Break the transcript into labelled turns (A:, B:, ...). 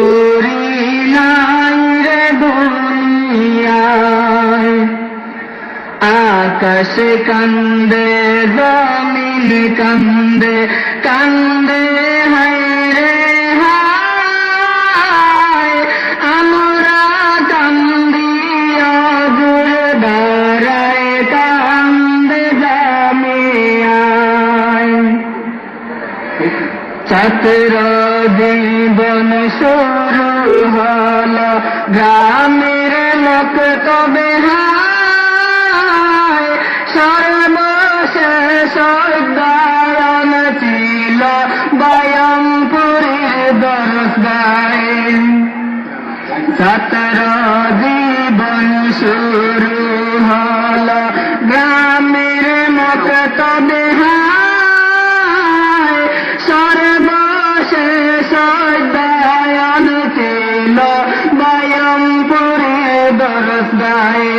A: করি নাই রে দুনিয়ায়। আকাশ কান্দে জমিন কান্দে কান্দে হায় রে হায়, আমরা কান্দি অজুর দাঁড়ায় কান্দে জামিয়ায়। ছাত্র জীবন শুরু হলো গ্রামের লোক তবে হায়, সর্বশেষ অধ্যয়ন ছিল বয়মপুরের দরগায়। ছাত্র জীবন শুরু হলো গ্রামের লোক তবে হায়, সর্বশেষ অধ্যয়ন ছিল বয়মপুরের দরগায়।